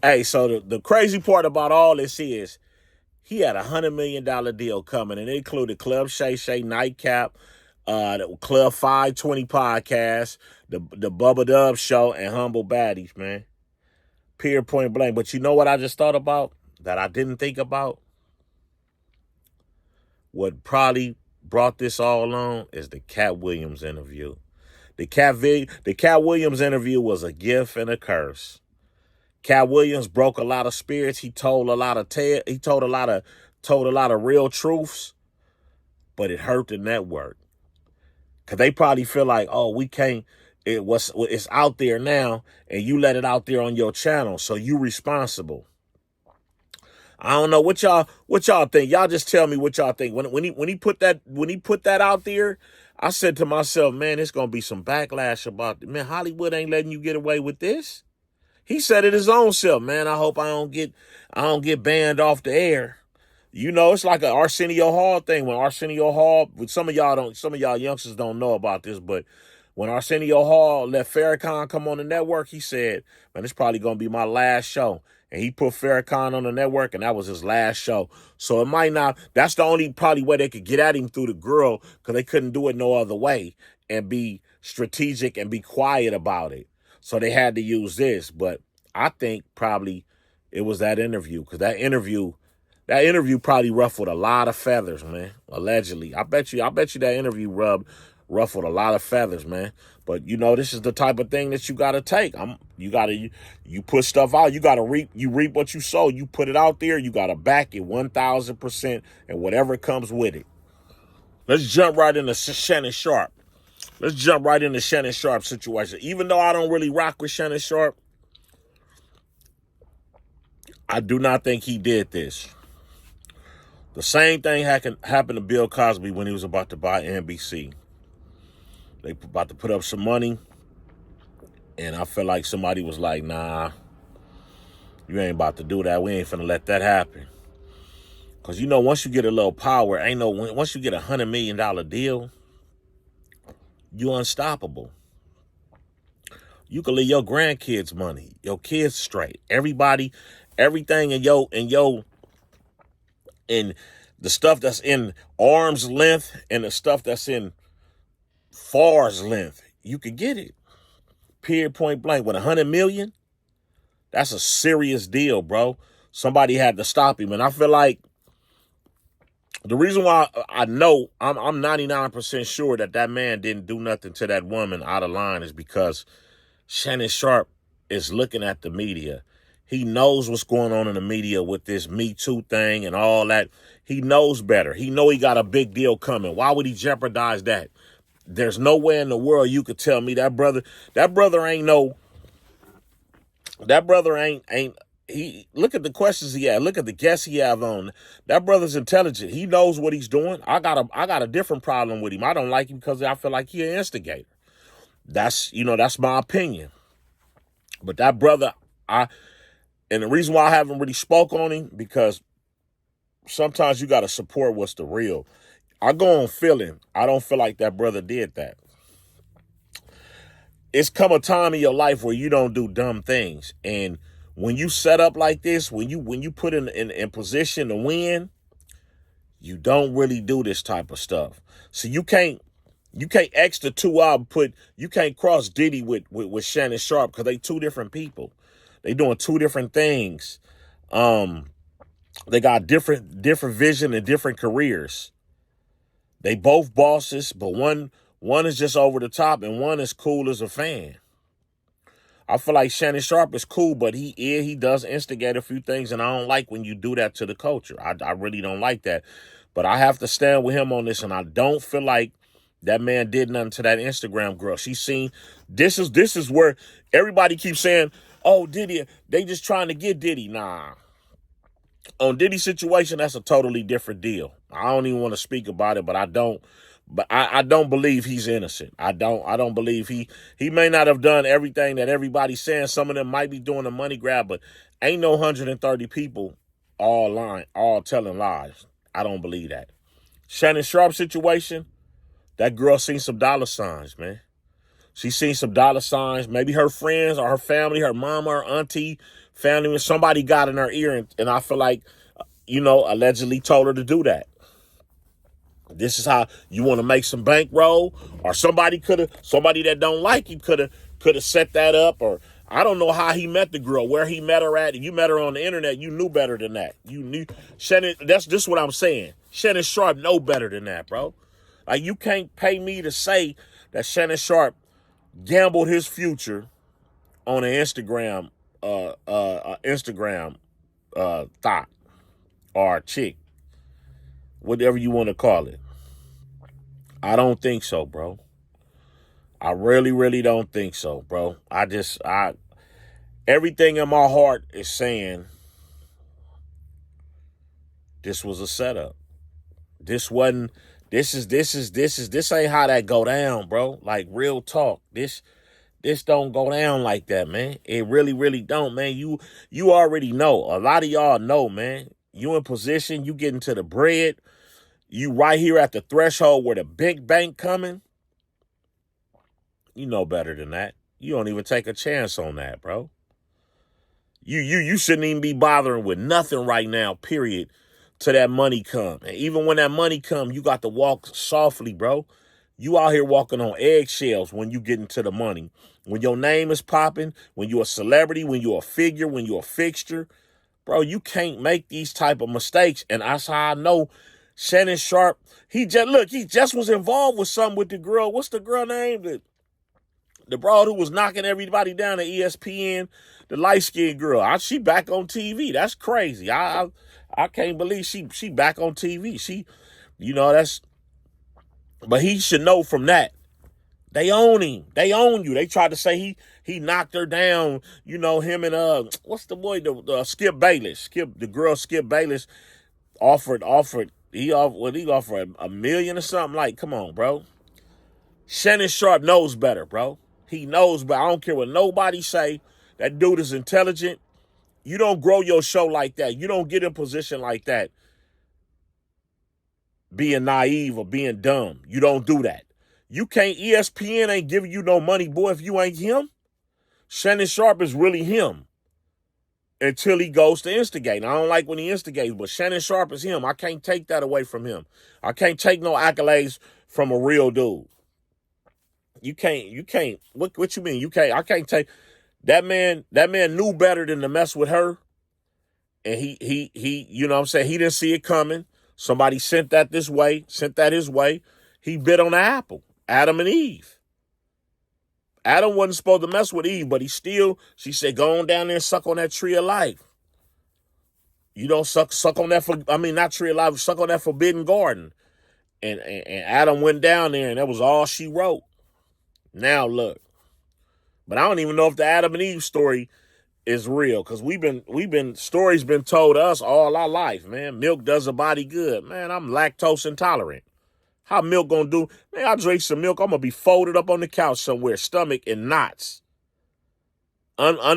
Hey, so the crazy part about all this is he had $100 million deal coming, and it included Club Shay Shay Nightcap, the Club 520 podcast, the Bubba Dub show, and Humble Baddies, man. Period, point blank. But you know what I just thought about that I didn't think about? What probably brought this all on is the Katt Williams interview. The Katt Williams interview was a gift and a curse. Katt Williams broke a lot of spirits. He told a lot of told a lot of real truths, but it hurt the network. Cause they probably feel like, oh, we can't. It's out there now, and you let it out there on your channel, so you responsible. I don't know what y'all think. Y'all just tell me what y'all think. When he put that out there, I said to myself, man, it's gonna be some backlash about it. Man, Hollywood ain't letting you get away with this. He said it his own self, man. I hope I don't get banned off the air. You know, it's like an Arsenio Hall thing. When Arsenio Hall, some of y'all youngsters don't know about this, but when Arsenio Hall let Farrakhan come on the network, he said, man, it's probably going to be my last show. And he put Farrakhan on the network, and that was his last show. So it might not, that's the only probably way they could get at him through the girl, because they couldn't do it no other way and be strategic and be quiet about it. So they had to use this. But I think probably it was that interview, because that interview probably ruffled a lot of feathers, man. Allegedly. I bet you that interview ruffled a lot of feathers, man. But you know, this is the type of thing that you gotta take. You put stuff out, you reap what you sow. You put it out there, you gotta back it 1,000%, and whatever comes with it. Let's jump right into Shannon Sharpe. Let's jump right into Shannon Sharpe's situation. Even though I don't really rock with Shannon Sharpe, I do not think he did this. The same thing happened to Bill Cosby when he was about to buy NBC. They about to put up some money, and I feel like somebody was like, nah, you ain't about to do that. We ain't finna let that happen. Because, you know, once you get a little power, once you get $100 million deal, you unstoppable. You can leave your grandkids money, your kids straight. Everything in the stuff that's in arm's length and the stuff that's in far's length, you could get it. Period, point blank. With 100 million, that's a serious deal, bro. Somebody had to stop him. And I feel like the reason why I know I'm 99% sure that man didn't do nothing to that woman out of line is because Shannon Sharpe is looking at the media. He knows what's going on in the media with this Me Too thing and all that. He knows better. He know he got a big deal coming. Why would he jeopardize that? There's no way in the world you could tell me that brother ain't he. Look at the questions he had. Look at the guests he have on. That brother's intelligent. He knows what he's doing. I got a different problem with him. I don't like him because I feel like he's an instigator. That's my opinion. But that brother, and the reason why I haven't really spoke on him, because sometimes you got to support what's the real. I go on feeling. I don't feel like that brother did that. It's come a time in your life where you don't do dumb things. And when you set up like this, when you put in position to win, you don't really do this type of stuff. So you can't X the two out and you can't cross Diddy with Shannon Sharpe, because they two different people. They doing two different things. They got different vision and different careers. They both bosses, but one is just over the top and one is cool as a fan. I feel like Shannon Sharpe is cool, but he does instigate a few things, and I don't like when you do that to the culture. I really don't like that. But I have to stand with him on this, and I don't feel like that man did nothing to that Instagram girl. She seen this is where everybody keeps saying, oh, Diddy, they just trying to get Diddy. Nah. On Diddy's situation, that's a totally different deal. I don't even want to speak about it, but I don't believe he's innocent. I don't believe he may not have done everything that everybody's saying. Some of them might be doing a money grab, but ain't no 130 people all telling lies. I don't believe that. Shannon Sharpe situation, that girl seen some dollar signs, man. She seen some dollar signs. Maybe her friends or her family, her mama or auntie, family, somebody got in her ear, and I feel like, allegedly told her to do that. This is how you want to make some bankroll, or somebody that don't like you could have set that up, or I don't know how he met the girl, where he met her at. You met her on the internet. You knew better than that. You knew Shannon. That's just what I'm saying. Shannon Sharpe know better than that, bro. Like, you can't pay me to say that Shannon Sharpe gambled his future on an Instagram thought or chick, whatever you want to call it. I don't think so, bro. I really, really don't think so, bro. Everything in my heart is saying this was a setup. This ain't how that go down, bro. Like, real talk. This don't go down like that, man. It really, really don't, man. You already know. A lot of y'all know, man. You in position, you getting to the bread. You right here at the threshold where the big bank coming. You know better than that. You don't even take a chance on that, bro. You shouldn't even be bothering with nothing right now, period, till that money come. And even when that money come, you got to walk softly, bro. You out here walking on eggshells when you get into the money. When your name is popping, when you're a celebrity, when you're a figure, when you're a fixture, bro, you can't make these type of mistakes. And that's how I know Shannon Sharpe, he just was involved with something with the girl. What's the girl name? The broad who was knocking everybody down at ESPN, the light-skinned girl. She back on TV. That's crazy. I can't believe she back on TV. But he should know from that. They own him. They own you. They tried to say he knocked her down. Him and what's the boy, the Skip Bayless. The girl Skip Bayless offered $1 million or something. Like, come on, bro. Shannon Sharpe knows better, bro. He knows better. I don't care what nobody say. That dude is intelligent. You don't grow your show like that. You don't get in position like that being naive or being dumb. You don't do that. You can't, ESPN ain't giving you no money, boy, if you ain't him. Shannon Sharpe is really him until he goes to instigate. I don't like when he instigates, but Shannon Sharpe is him. I can't take that away from him. I can't take no accolades from a real dude. You can't. What you mean? You can't. I can't take that man. That man knew better than to mess with her. And he you know what I'm saying? He didn't see it coming. Somebody sent that his way. He bit on the apple. Adam and Eve. Adam wasn't supposed to mess with Eve, but she said, go on down there and suck on that tree of life. You don't suck on that, not tree of life, suck on that forbidden garden. And Adam went down there, and that was all she wrote. Now look. But I don't even know if the Adam and Eve story is real, because stories been told to us all our life, man. Milk does a body good. Man, I'm lactose intolerant. How milk gonna do? Man, I drink some milk, I'm gonna be folded up on the couch somewhere, stomach in knots. Unlimited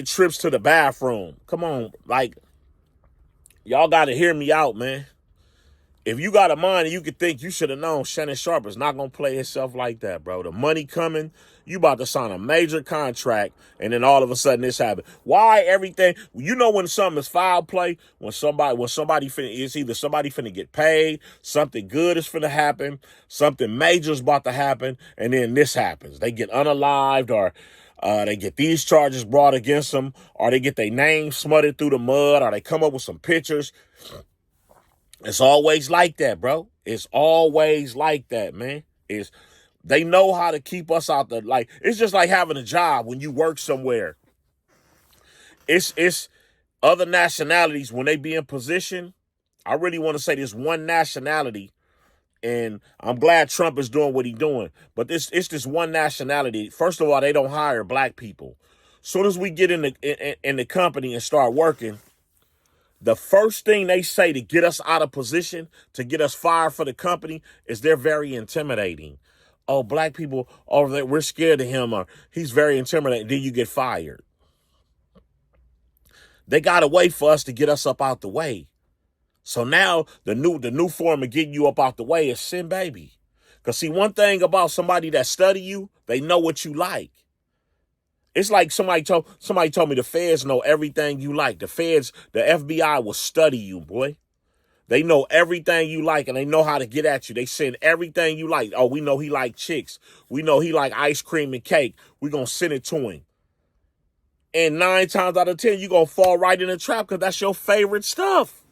trips to the bathroom. Come on, like, y'all gotta hear me out, man. If you got a mind and you could think, you should have known Shannon Sharpe is not going to play himself like that, bro. The money coming, you about to sign a major contract, and then all of a sudden this happened. Why everything? When something is foul play, when somebody finna get paid, something good is finna happen, something major is about to happen, and then this happens. They get unalived, or they get these charges brought against them, or they get their name smutted through the mud, or they come up with some pictures. It's always like that, bro. It's always like that, man. They know how to keep us out the, like, it's just like having a job when you work somewhere. It's other nationalities, when they be in position. I really want to say this one nationality, and I'm glad Trump is doing what he's doing, but it's this one nationality. First of all, they don't hire black people. Soon as we get in the company and start working, the first thing they say to get us out of position, to get us fired for the company, is they're very intimidating. Oh, black people, we're scared of him, or he's very intimidating. Then you get fired. They got a way for us to get us up out the way. So now the new form of getting you up out the way is sin baby. Because see, one thing about somebody that study you, they know what you like. It's like somebody told me the feds know everything you like. The FBI will study you, boy. They know everything you like, and they know how to get at you. They send everything you like. Oh, we know he like chicks. We know he like ice cream and cake. We're going to send it to him. And 9 times out of 10, you're going to fall right in the trap because that's your favorite stuff.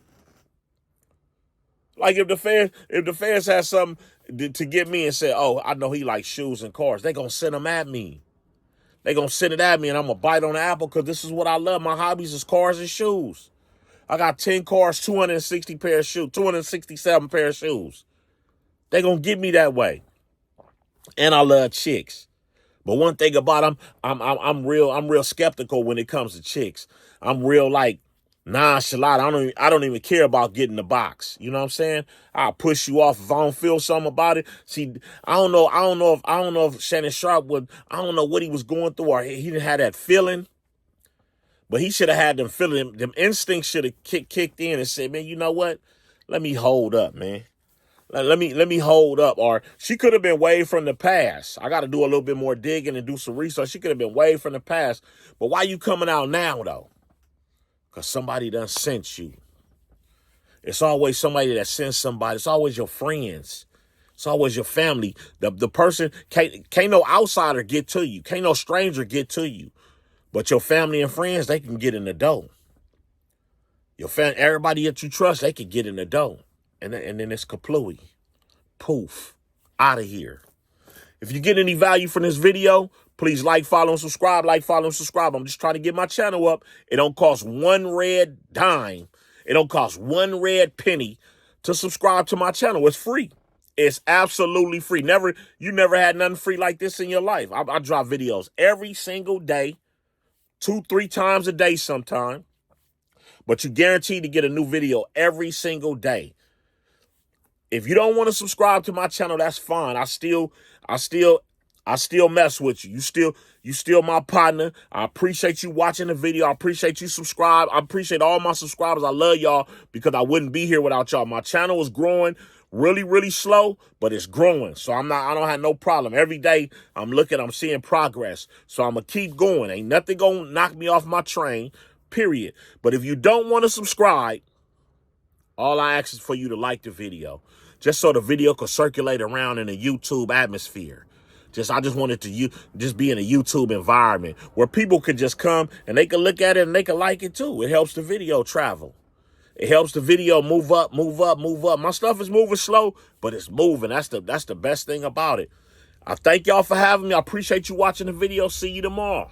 Like if the feds had something to get me and say, oh, I know he likes shoes and cars, they're going to send them at me. They're going to send it at me, and I'm going to bite on the apple because this is what I love. My hobbies is cars and shoes. I got 10 cars, 260 pair of shoes, 267 pair of shoes. They're going to get me that way. And I love chicks. But one thing about I'm real skeptical when it comes to chicks. I'm real like nonchalant. I don't even care about getting the box. You know what I'm saying? I'll push you off if I don't feel something about it. See, I don't know if Shannon Sharpe I don't know what he was going through, or he didn't have that feeling. But he should have had them feeling. Them instincts should have kicked in and said, man, you know what? Let me hold up, man. Let me hold up. Or she could have been way from the past. I got to do a little bit more digging and do some research. She could have been way from the past. But why you coming out now, though? Because somebody done sent you. It's always somebody that sends somebody. It's always your friends. It's always your family. The person, can't no outsider get to you. Can't no stranger get to you. But your family and friends, they can get in the door. Your family, everybody that you trust, they can get in the door. And then it's kaplooey. Poof. Out of here. If you get any value from this video, please like, follow, and subscribe. Like, follow, and subscribe. I'm just trying to get my channel up. It don't cost one red dime. It don't cost one red penny to subscribe to my channel. It's free. It's absolutely free. You never had nothing free like this in your life. I drop videos every single day. 2-3 times a day sometime, but you're guaranteed to get a new video every single day. If you don't want to subscribe to my channel, that's fine. I still mess with you. You still my partner. I appreciate you watching the video. I appreciate you subscribe. I appreciate all my subscribers. I love y'all because I wouldn't be here without y'all. My channel is growing really, really slow, but it's growing. So I don't have no problem. Every day I'm seeing progress. So I'm going to keep going. Ain't nothing going to knock me off my train, period. But if you don't want to subscribe, all I ask is for you to like the video, just so the video could circulate around in the YouTube atmosphere. I just wanted to just be in a YouTube environment where people could just come and they can look at it and they can like it too. It helps the video travel. It helps the video move up, move up, move up. My stuff is moving slow, but it's moving. That's the best thing about it. I thank y'all for having me. I appreciate you watching the video. See you tomorrow.